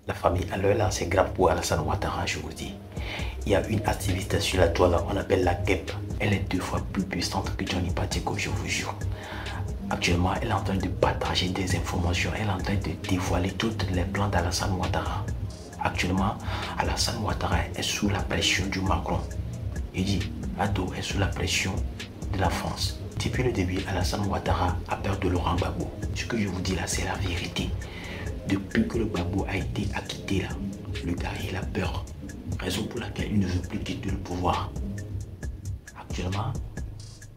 La famille, alors là, c'est grave pour Alassane Ouattara, je vous dis. Il y a une activiste sur la toile, on appelle la guêpe. Elle est 2 fois plus puissante que Johnny Patiko, je vous jure. Actuellement, elle est en train de partager des informations. Elle est en train de dévoiler tous les plans d'Alassane Ouattara. Actuellement, Alassane Ouattara est sous la pression du Macron. Il dit, Ado est sous la pression de la France. Depuis le début, Alassane Ouattara a peur de Laurent Gbagbo. Ce que je vous dis là, c'est la vérité. Depuis que le Gbagbo a été acquitté là, le gars il a peur. Raison pour laquelle il ne veut plus quitter le pouvoir. Actuellement,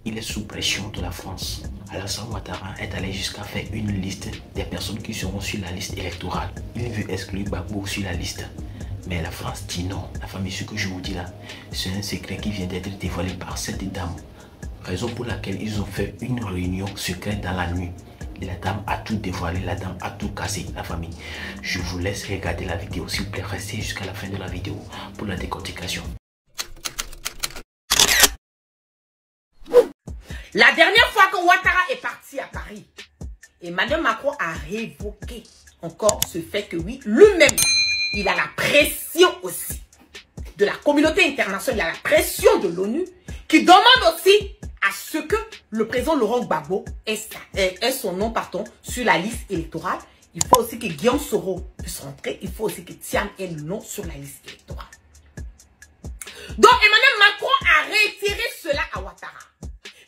il est sous pression de la France. Alassane Ouattara est allé jusqu'à faire une liste des personnes qui seront sur la liste électorale. Il veut exclure Gbagbo sur la liste. Mais la France dit non. La famille, ce que je vous dis là, c'est un secret qui vient d'être dévoilé par cette dame. Raison pour laquelle ils ont fait une réunion secrète dans la nuit. Et la dame a tout dévoilé, la dame a tout cassé, la famille. Je vous laisse regarder la vidéo, s'il vous plaît, restez jusqu'à la fin de la vidéo pour la décortication. La dernière fois que Ouattara est parti à Paris, Emmanuel Macron a révoqué encore ce fait que oui, lui-même, il a la pression aussi de la communauté internationale, il a la pression de l'ONU qui demande aussi à ce que le président Laurent Gbagbo ait son nom sur la liste électorale. Il faut aussi que Guillaume Soro puisse rentrer. Il faut aussi que Thiam ait le nom sur la liste électorale. Donc Emmanuel Macron a retiré cela à Ouattara.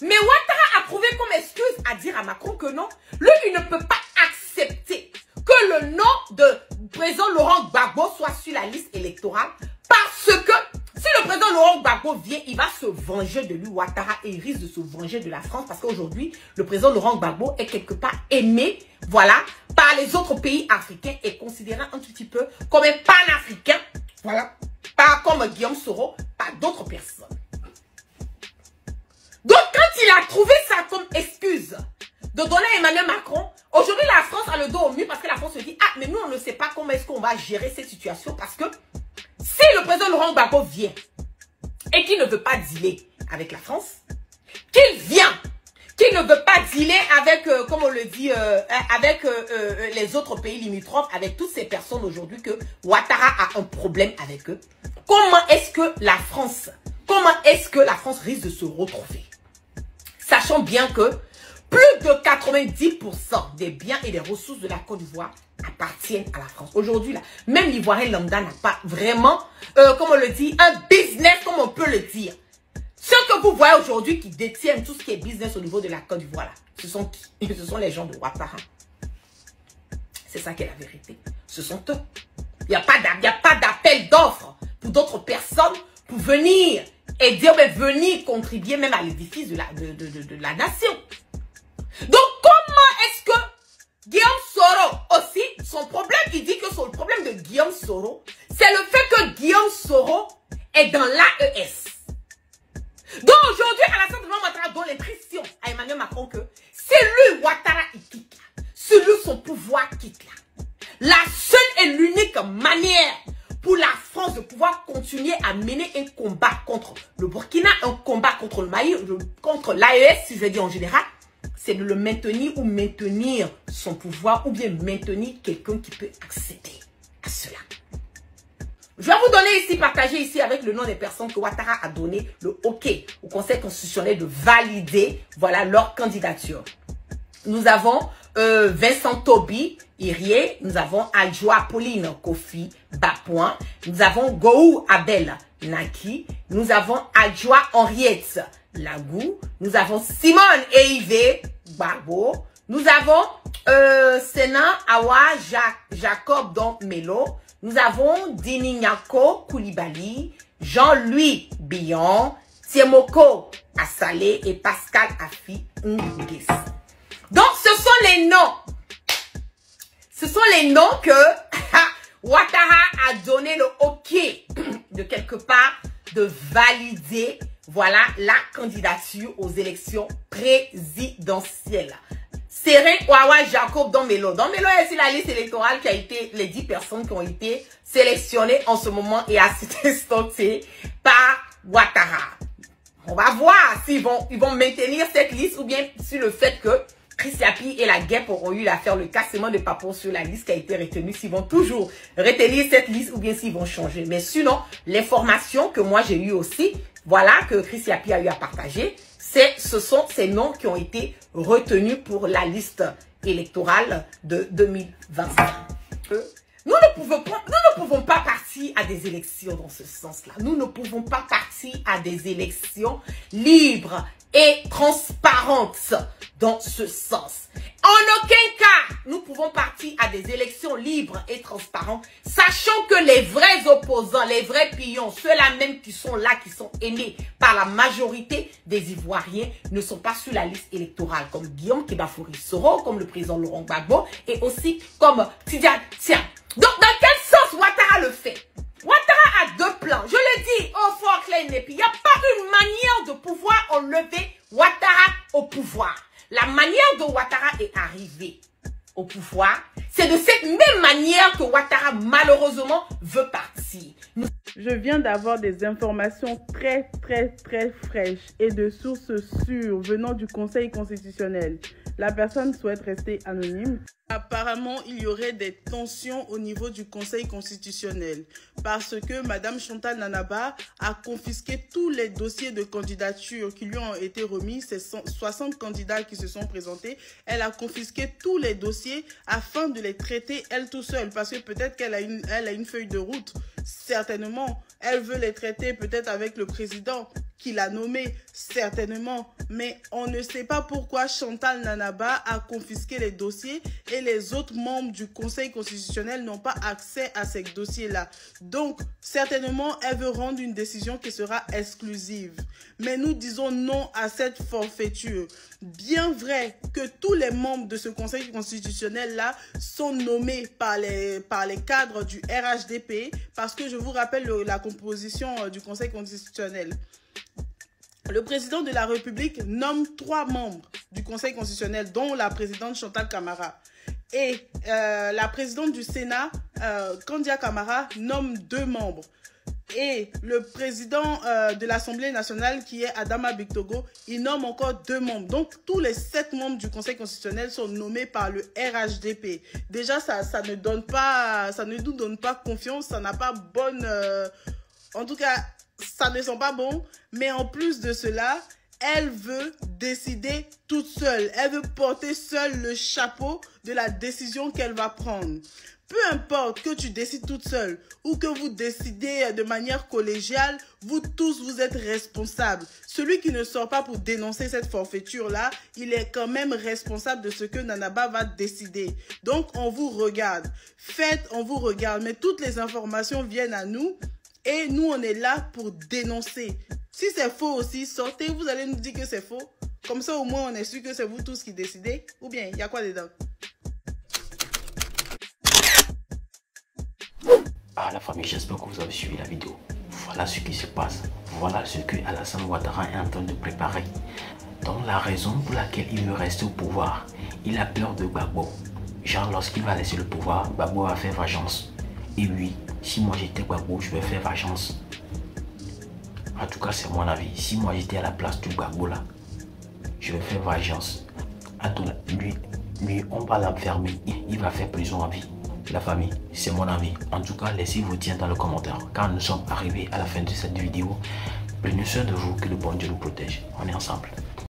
Mais Ouattara a trouvé comme excuse à dire à Macron que non, lui il ne peut pas accepter que le nom de président Laurent Gbagbo soit sur la liste électorale parce que si le président Laurent Gbagbo vient, il va se venger de lui, Ouattara, et il risque de se venger de la France parce qu'aujourd'hui, le président Laurent Gbagbo est quelque part aimé, voilà, par les autres pays africains et considéré un tout petit peu comme un panafricain, voilà, pas comme Guillaume Soro, par d'autres personnes. Donc, quand il a trouvé ça comme excuse de donner à Emmanuel Macron, aujourd'hui, la France a le dos au mur parce que la France se dit, ah, mais nous, on ne sait pas comment est-ce qu'on va gérer cette situation parce que si le président Laurent Gbagbo vient et qu'il ne veut pas dealer avec la France, qu'il ne veut pas dealer avec, comme on le dit, avec les autres pays limitrophes, avec toutes ces personnes aujourd'hui que Ouattara a un problème avec eux, comment est-ce que la France risque de se retrouver? Sachant bien que plus de 90% des biens et des ressources de la Côte d'Ivoire appartiennent à la France. Aujourd'hui, là, même l'Ivoirien lambda n'a pas vraiment, comme on le dit, un business, comme on peut le dire. Ceux que vous voyez aujourd'hui qui détiennent tout ce qui est business au niveau de la Côte d'Ivoire, ce sont qui? Ce sont les gens de Ouattara. C'est ça qui est la vérité. Ce sont eux. Il n'y a pas d'appel d'offres pour d'autres personnes pour venir aider, mais venir contribuer même à l'édifice de la nation. Donc, comment est-ce que Guillaume Soro aussi, son problème, il dit que le problème de Guillaume Soro, c'est le fait que Guillaume Soro est dans l'AES. Donc aujourd'hui, Alassane Ouattara donne l'impression à Emmanuel Macron que c'est lui, Ouattara, il quitte là. C'est lui, son pouvoir quitte là. La seule et l'unique manière pour la France de pouvoir continuer à mener un combat contre le Burkina, un combat contre le Mali, contre l'AES, si je veux dire en général, c'est de le maintenir ou maintenir son pouvoir ou bien maintenir quelqu'un qui peut accéder à cela. Je vais vous donner ici, partager ici avec le nom des personnes que Ouattara a donné le OK au Conseil constitutionnel de valider, voilà, leur candidature. Nous avons Vincent Toby Irié, nous avons Adjoa Pauline Kofi Bapouin, nous avons Gou Abel Naki, nous avons Adjoa Henriette Lagou, nous avons Simone Eivé Gbagbo, nous avons Sénat Awa Jacob Don Melo, nous avons Dinignako Koulibaly, Jean-Louis Billon, Tiemoko Assalé et Pascal Afi Ngues. Donc, ce sont les noms. Ce sont les noms que Ouattara a donné le OK de quelque part de valider, voilà, la candidature aux élections présidentielles. Serin Wawa Jacob Domelo. Domelo est sur la liste électorale qui a été les 10 personnes qui ont été sélectionnées en ce moment et assistées par Ouattara. On va voir s'ils vont maintenir cette liste ou bien sur le fait que Chris Yapi et la guêpe auront eu à faire le cassement de Papo sur la liste qui a été retenue, s'ils vont toujours retenir cette liste ou bien s'ils vont changer. Mais sinon, l'information que moi j'ai eue aussi, voilà, que Chris Yapi a eu à partager, ce sont ces noms qui ont été retenus pour la liste électorale de 2025. Nous ne pouvons pas partir à des élections dans ce sens-là. Nous ne pouvons pas partir à des élections libres et transparentes dans ce sens. En aucun cas, nous pouvons partir à des élections libres et transparentes, sachant que les vrais opposants, les vrais pions, ceux-là même qui sont là, qui sont aimés par la majorité des Ivoiriens, ne sont pas sur la liste électorale, comme Guillaume Kebafouri Soro, comme le président Laurent Gbagbo, et aussi comme Tidiane Tian. Donc, dans quel sens Ouattara le fait? Ouattara a deux plans. Je le dis au fort clair et puis il n'y a pas une manière de pouvoir enlever Ouattara au pouvoir. La manière dont Ouattara est arrivé au pouvoir, c'est de cette même manière que Ouattara malheureusement veut partir. Je viens d'avoir des informations très fraîches et de sources sûres venant du Conseil constitutionnel. La personne souhaite rester anonyme. Apparemment, il y aurait des tensions au niveau du Conseil constitutionnel parce que Madame Chantal Nanaba a confisqué tous les dossiers de candidature qui lui ont été remis. C'est 60 candidats qui se sont présentés. Elle a confisqué tous les dossiers afin de les traiter elle tout seule parce que peut-être qu'elle a une feuille de route. Certainement, elle veut les traiter peut-être avec le président qui l'a nommé, certainement. Mais on ne sait pas pourquoi Chantal Nanaba a confisqué les dossiers et les autres membres du Conseil constitutionnel n'ont pas accès à ces dossiers-là. Donc, certainement, elle veut rendre une décision qui sera exclusive. Mais nous disons non à cette forfaiture. Bien vrai que tous les membres de ce Conseil constitutionnel-là sont nommés par les cadres du RHDP, parce que je vous rappelle la composition du Conseil constitutionnel. Le président de la République nomme 3 membres du Conseil constitutionnel, dont la présidente Chantal Camara. Et la présidente du Sénat, Kandia Camara, nomme 2 membres. Et le président de l'Assemblée nationale, qui est Adama Bictogo, il nomme encore 2 membres. Donc, tous les 7 membres du Conseil constitutionnel sont nommés par le RHDP. Déjà, ça ne nous donne pas confiance, ça n'a pas bonne... en tout cas, ça ne sent pas bon. Mais en plus de cela, elle veut décider toute seule. Elle veut porter seule le chapeau de la décision qu'elle va prendre. Peu importe que tu décides toute seule ou que vous décidez de manière collégiale, vous tous, vous êtes responsables. Celui qui ne sort pas pour dénoncer cette forfaiture-là, il est quand même responsable de ce que Nanaba va décider. Donc, on vous regarde. Faites, on vous regarde. Mais toutes les informations viennent à nous et nous, on est là pour dénoncer. Si c'est faux aussi, sortez, vous allez nous dire que c'est faux. Comme ça, au moins, on est sûr que c'est vous tous qui décidez. Ou bien, il y a quoi dedans? Ah la famille, j'espère que vous avez suivi la vidéo. Voilà ce qui se passe. Voilà ce que Alassane Ouattara est en train de préparer. Donc la raison pour laquelle il veut rester au pouvoir, il a peur de Gbagbo. Genre lorsqu'il va laisser le pouvoir, Gbagbo va faire vengeance. Et oui, si moi j'étais Gbagbo, je vais faire vengeance. En tout cas, c'est mon avis. Si moi j'étais à la place du Gbagbo là, je vais faire vengeance. Lui, on va l'enfermer. Il va faire prison à vie. La famille, c'est mon avis. En tout cas, laissez vos tiens dans le commentaire. Quand nous sommes arrivés à la fin de cette vidéo, prenez soin de vous, que le bon Dieu nous protège. On est ensemble.